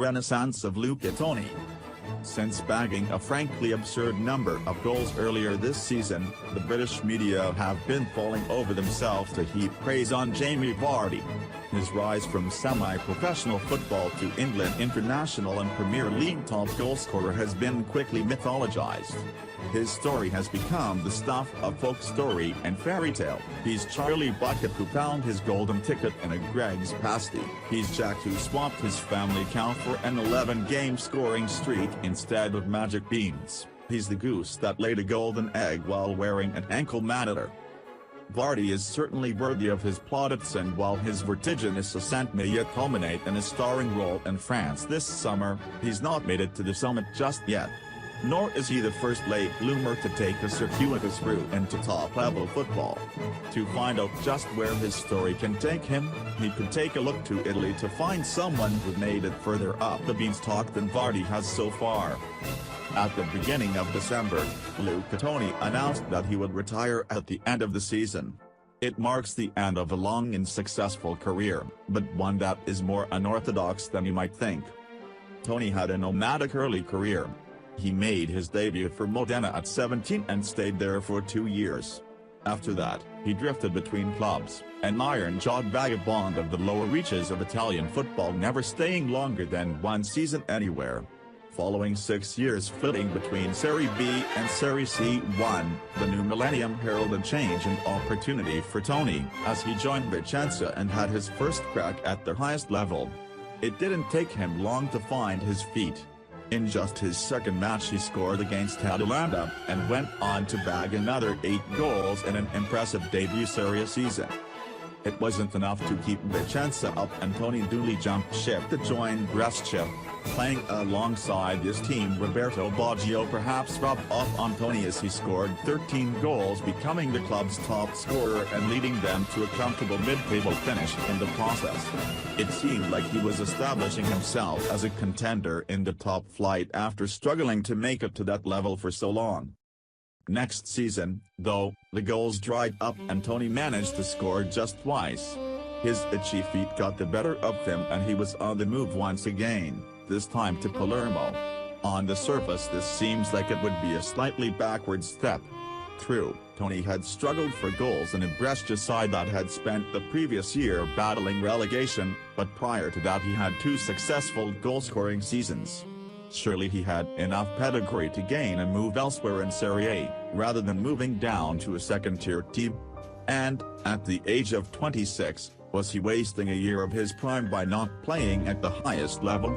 renaissance of Luca Toni. Since bagging a frankly absurd number of goals earlier this season, the British media have been falling over themselves to heap praise on Jamie Vardy. His rise from semi-professional football to England international and Premier League top goalscorer has been quickly mythologized. His story has become the stuff of folk story and fairy tale. He's Charlie Bucket who found his golden ticket in a Gregg's pasty. He's Jack who swapped his family cow for an 11-game scoring streak instead of magic beans. He's the goose that laid a golden egg while wearing an ankle monitor. Vardy is certainly worthy of his plaudits, and while his vertiginous ascent may yet culminate in a starring role in France this summer, he's not made it to the summit just yet. Nor is he the first late bloomer to take a circuitous route into top-level football. To find out just where his story can take him, he could take a look to Italy to find someone who made it further up the beanstalk than Vardy has so far. At the beginning of December, Luca Toni announced that he would retire at the end of the season. It marks the end of a long and successful career, but one that is more unorthodox than you might think. Toni had a nomadic early career. He made his debut for Modena at 17 and stayed there for 2 years. After that, he drifted between clubs, an iron-jawed vagabond of the lower reaches of Italian football, never staying longer than 1 season anywhere. Following 6 years flitting between Serie B and Serie C1, the new millennium heralded change and opportunity for Toni, as he joined Vicenza and had his first crack at the highest level. It didn't take him long to find his feet. In just his second match he scored against Atalanta, and went on to bag another 8 goals in an impressive debut Serie A season. It wasn't enough to keep Vicenza up, and Toni duly jumped ship to join Brescia. Playing alongside his team, Roberto Baggio perhaps rubbed off on Toni as he scored 13 goals, becoming the club's top scorer and leading them to a comfortable mid-table finish in the process. It seemed like he was establishing himself as a contender in the top flight after struggling to make it to that level for so long. Next season, though, the goals dried up and Toni managed to score just twice. His itchy feet got the better of him and he was on the move once again, this time to Palermo. On the surface this seems like it would be a slightly backward step. True, Toni had struggled for goals in a Brescia side that had spent the previous year battling relegation, but prior to that he had 2 successful goal-scoring seasons. Surely he had enough pedigree to gain a move elsewhere in Serie A, rather than moving down to a second-tier team. And, at the age of 26, was he wasting a year of his prime by not playing at the highest level?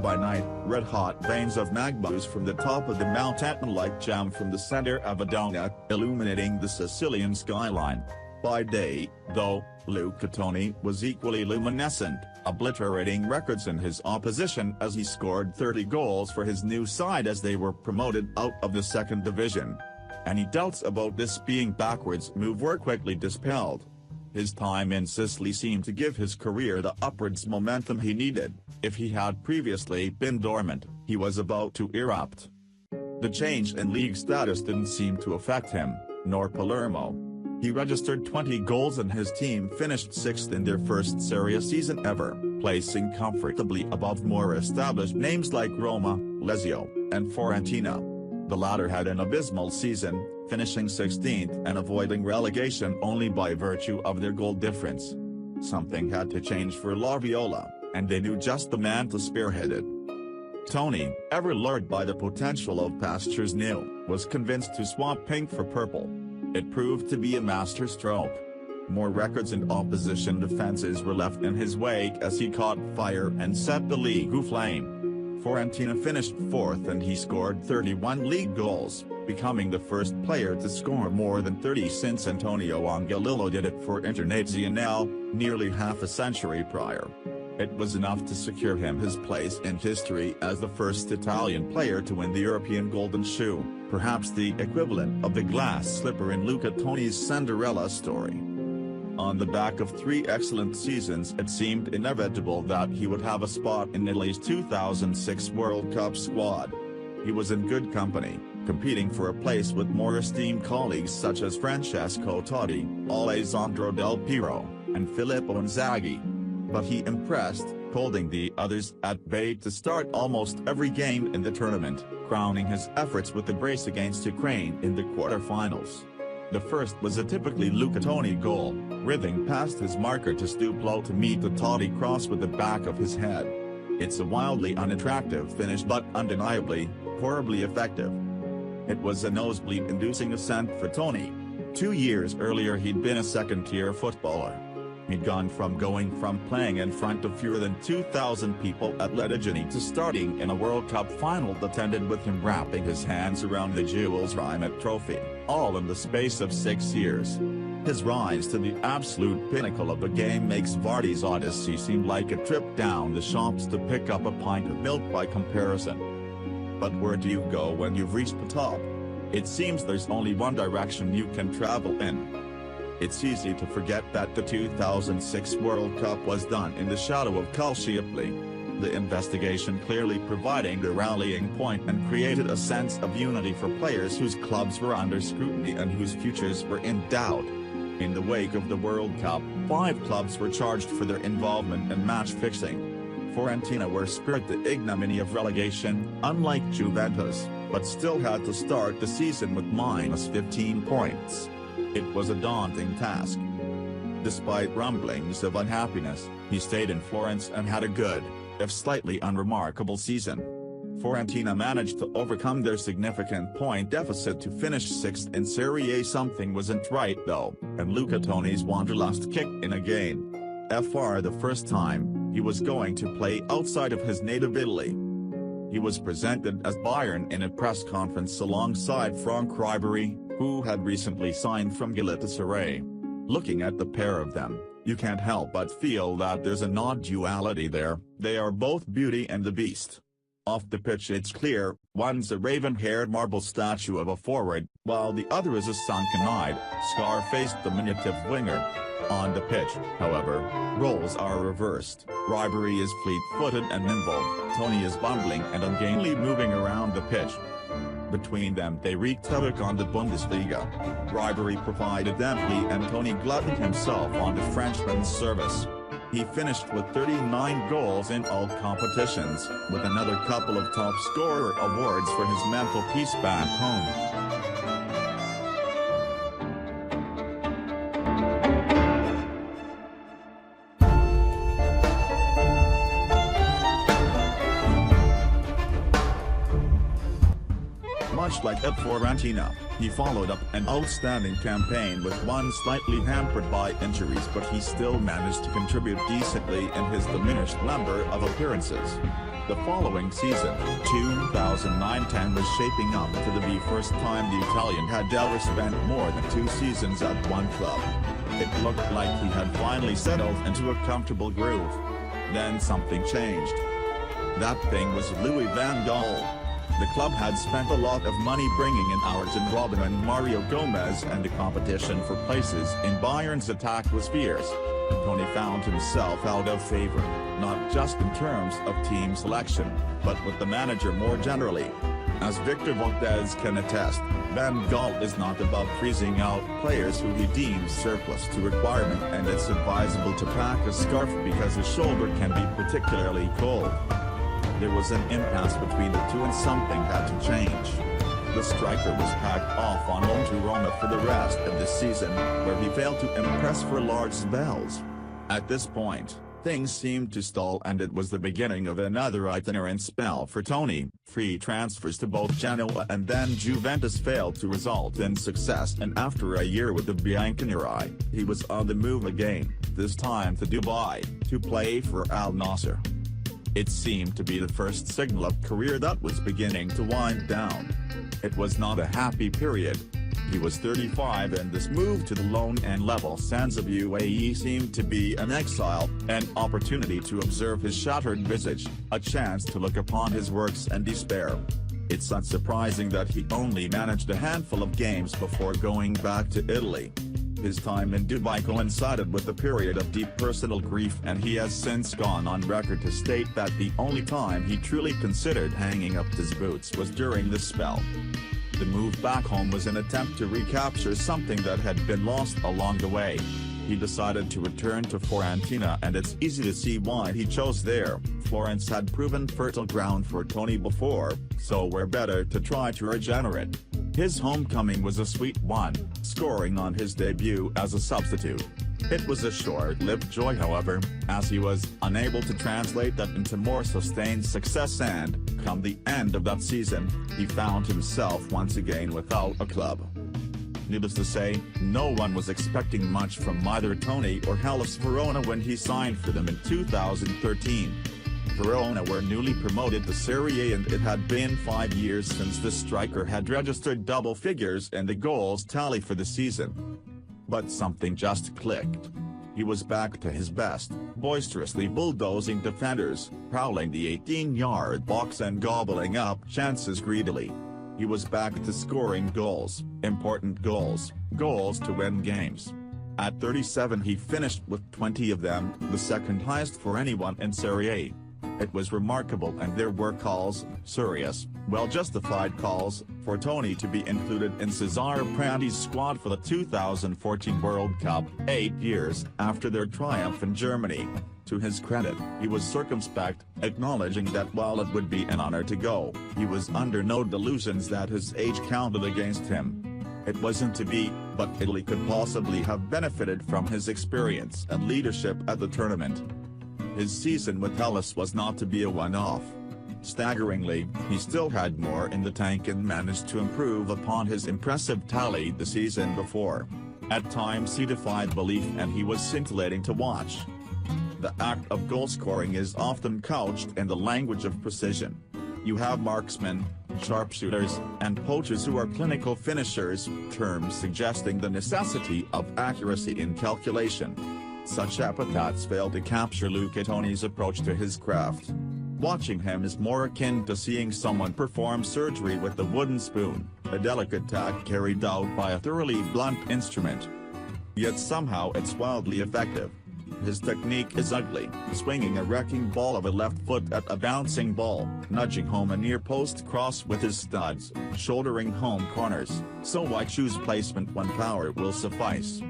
By night, red-hot veins of magmas from the top of the mountain like jam from the center of a donut, illuminating the Sicilian skyline. By day, though, Luca Toni was equally luminescent, obliterating records in his opposition as he scored 30 goals for his new side as they were promoted out of the second division. Any doubts about this being backwards move were quickly dispelled. His time in Sicily seemed to give his career the upwards momentum he needed. If he had previously been dormant, he was about to erupt. The change in league status didn't seem to affect him, nor Palermo. He registered 20 goals and his team finished 6th in their first Serie A season ever, placing comfortably above more established names like Roma, Lazio, and Fiorentina. The latter had an abysmal season, finishing 16th and avoiding relegation only by virtue of their goal difference. Something had to change for La Viola, and they knew just the man to spearhead it. Toni, ever lured by the potential of pastures new, was convinced to swap pink for purple. It proved to be a masterstroke. More records and opposition defenses were left in his wake as he caught fire and set the league aflame. Fiorentina finished 4th and he scored 31 league goals, becoming the first player to score more than 30 since Antonio Angelillo did it for Internazionale, nearly half a century prior. It was enough to secure him his place in history as the first Italian player to win the European Golden Shoe, perhaps the equivalent of the glass slipper in Luca Toni's Cinderella story. On the back of 3 excellent seasons it seemed inevitable that he would have a spot in Italy's 2006 World Cup squad. He was in good company, competing for a place with more esteemed colleagues such as Francesco Totti, Alessandro Del Piero, and Filippo Inzaghi. but he impressed, holding the others at bay to start almost every game in the tournament, crowning his efforts with a brace against Ukraine in the quarterfinals. The first was a typically Luca Toni goal, writhing past his marker to stoop low to meet the toddy cross with the back of his head. It's a wildly unattractive finish but undeniably, horribly effective. It was a nosebleed-inducing ascent for Toni. 2 years earlier he'd been a second-tier footballer. He'd gone from playing in front of fewer than 2,000 people at Ledigini to starting in a World Cup final that ended with him wrapping his hands around the Jules Rimet trophy, all in the space of 6 years. His rise to the absolute pinnacle of the game makes Vardy's odyssey seem like a trip down the shops to pick up a pint of milk by comparison. But where do you go when you've reached the top? It seems there's only one direction you can travel in. It's easy to forget that the 2006 World Cup was done in the shadow of Calciopoli. The investigation clearly providing the rallying point and created a sense of unity for players whose clubs were under scrutiny and whose futures were in doubt. In the wake of the World Cup, 5 clubs were charged for their involvement in match fixing. Fiorentina were spared the ignominy of relegation, unlike Juventus, but still had to start the season with -15 points. It was a daunting task. Despite rumblings of unhappiness, he stayed in Florence and had a good, if slightly unremarkable season. Fiorentina managed to overcome their significant point deficit to finish 6th in Serie A. Something wasn't right though, and Luca Toni's wanderlust kicked in again. For the first time, he was going to play outside of his native Italy. He was presented as Bayern in a press conference alongside Franck Ribéry, who had recently signed from Galatasaray. Looking at the pair of them, you can't help but feel that there's an odd duality there. They are both Beauty and the Beast. Off the pitch it's clear, one's a raven-haired marble statue of a forward, while the other is a sunken-eyed, scar-faced diminutive winger. On the pitch, however, roles are reversed. Ribéry is fleet-footed and nimble, Toni is bumbling and ungainly moving around the pitch. Between them they wreaked havoc on the Bundesliga. Ribéry provided amply and Toni glutted himself on the Frenchman's service. He finished with 39 goals in all competitions, with another couple of top scorer awards for his mental peace back home. Much like at Fiorentina, he followed up an outstanding campaign with one slightly hampered by injuries, but he still managed to contribute decently in his diminished number of appearances. The following season, 2009-10, was shaping up to be the first time the Italian had ever spent more than 2 seasons at one club. It looked like he had finally settled into a comfortable groove. Then something changed. That thing was Louis van Gaal. The club had spent a lot of money bringing in Arjen Robben and Mario Gomez, and the competition for places in Bayern's attack was fierce. Toni found himself out of favor, not just in terms of team selection, but with the manager more generally. As Victor Valdez can attest, Van Gaal is not above freezing out players who he deems surplus to requirement, and it's advisable to pack a scarf because a shoulder can be particularly cold. There was an impasse between the two and something had to change. The striker was packed off on loan to Roma for the rest of the season, where he failed to impress for large spells. At this point, things seemed to stall, and it was the beginning of another itinerant spell for Toni. Free transfers to both Genoa and then Juventus failed to result in success, and after a year with the Bianconeri, he was on the move again, this time to Dubai, to play for Al Nassr. It seemed to be the first signal of career that was beginning to wind down. It was not a happy period. He was 35, and this move to the lone and level sands of UAE seemed to be an exile, an opportunity to observe his shattered visage, a chance to look upon his works and despair. It's unsurprising that he only managed a handful of games before going back to Italy. His time in Dubai coincided with a period of deep personal grief, and he has since gone on record to state that the only time he truly considered hanging up his boots was during this spell. The move back home was an attempt to recapture something that had been lost along the way. he decided to return to Fiorentina, and it's easy to see why he chose there. Florence had proven fertile ground for Toni before, so where better to try to regenerate. His homecoming was a sweet one, scoring on his debut as a substitute. It was a short-lived joy, however, as he was unable to translate that into more sustained success, and, come the end of that season, he found himself once again without a club. Needless to say, no one was expecting much from either Toni or Hellas Verona when he signed for them in 2013. Verona were newly promoted to Serie A, and it had been 5 years since the striker had registered double figures in the goals tally for the season. But something just clicked. He was back to his best, boisterously bulldozing defenders, prowling the 18-yard box and gobbling up chances greedily. He was back to scoring goals, important goals, goals to win games. At 37 he finished with 20 of them, the second highest for anyone in Serie A. It was remarkable, and there were calls, serious, well-justified calls, for Toni to be included in Cesare Pranti's squad for the 2014 World Cup, 8 years after their triumph in Germany. To his credit, he was circumspect, acknowledging that while it would be an honor to go, he was under no delusions that his age counted against him. It wasn't to be, but Italy could possibly have benefited from his experience and leadership at the tournament. His season with Hellas was not to be a one-off. Staggeringly, he still had more in the tank and managed to improve upon his impressive tally the season before. At times he defied belief, and he was scintillating to watch. The act of goal-scoring is often couched in the language of precision. You have marksmen, sharpshooters, and poachers who are clinical finishers, terms suggesting the necessity of accuracy in calculation. Such epithets fail to capture Luca Toni's approach to his craft. Watching him is more akin to seeing someone perform surgery with a wooden spoon, a delicate tack carried out by a thoroughly blunt instrument. Yet somehow it's wildly effective. His technique is ugly, swinging a wrecking ball of a left foot at a bouncing ball, nudging home a near-post cross with his studs, shouldering home corners, so why choose placement when power will suffice?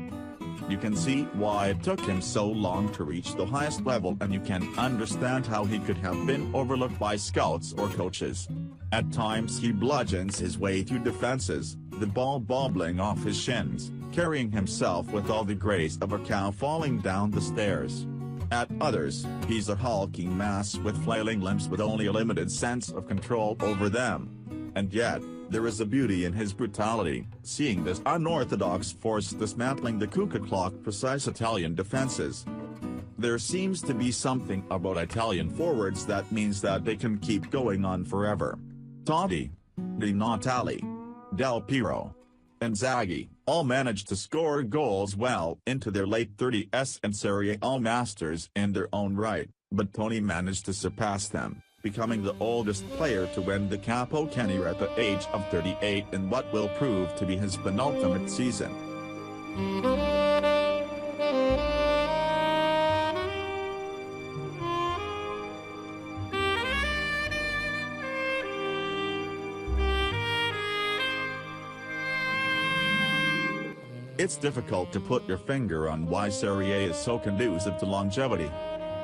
You can see why it took him so long to reach the highest level, and you can understand how he could have been overlooked by scouts or coaches. At times he bludgeons his way through defenses, the ball bobbling off his shins, carrying himself with all the grace of a cow falling down the stairs. At others, he's a hulking mass with flailing limbs with only a limited sense of control over them. And yet, there is a beauty in his brutality, seeing this unorthodox force dismantling the cuckoo clock-precise Italian defenses. There seems to be something about Italian forwards that means that they can keep going on forever. Totti, Di Natale, Del Piero, and Inzaghi all managed to score goals well into their late 30s and Serie A masters in their own right, but Toni managed to surpass them, becoming the oldest player to win the Capocannoniere at the age of 38 in what will prove to be his penultimate season. It's difficult to put your finger on why Serie A is so conducive to longevity.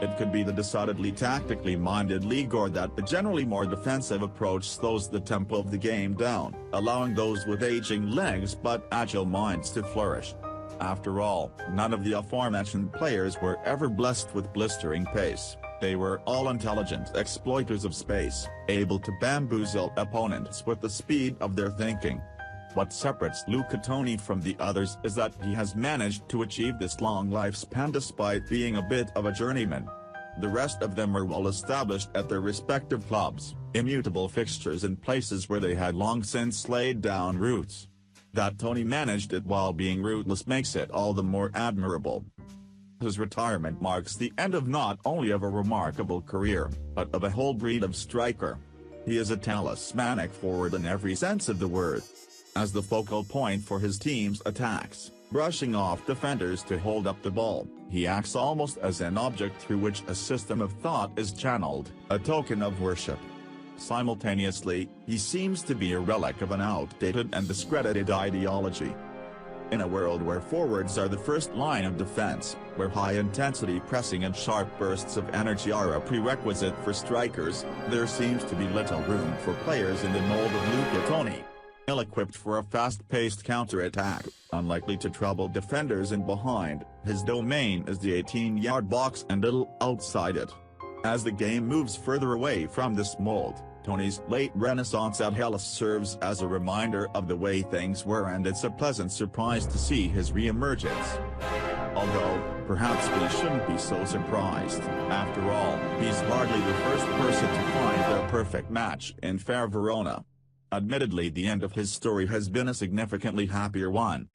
It could be the decidedly tactically minded league, or that the generally more defensive approach slows the tempo of the game down, allowing those with aging legs but agile minds to flourish. After all, none of the aforementioned players were ever blessed with blistering pace. They were all intelligent exploiters of space, able to bamboozle opponents with the speed of their thinking. What separates Luca Toni from the others is that he has managed to achieve this long lifespan despite being a bit of a journeyman. The rest of them are well established at their respective clubs, immutable fixtures in places where they had long since laid down roots. That Toni managed it while being rootless makes it all the more admirable. His retirement marks the end of not only of a remarkable career, but of a whole breed of striker. He is a talismanic forward in every sense of the word. As the focal point for his team's attacks, brushing off defenders to hold up the ball, he acts almost as an object through which a system of thought is channeled, a token of worship. Simultaneously, he seems to be a relic of an outdated and discredited ideology. In a world where forwards are the first line of defense, where high-intensity pressing and sharp bursts of energy are a prerequisite for strikers, there seems to be little room for players in the mold of Luca Toni. Ill-equipped for a fast-paced counter-attack, unlikely to trouble defenders in behind, his domain is the 18-yard box and little outside it. As the game moves further away from this mold, Toni's late renaissance at Hellas serves as a reminder of the way things were, and it's a pleasant surprise to see his re-emergence. Although, perhaps we shouldn't be so surprised. After all, he's hardly the first person to find their perfect match in fair Verona. Admittedly, the end of his story has been a significantly happier one.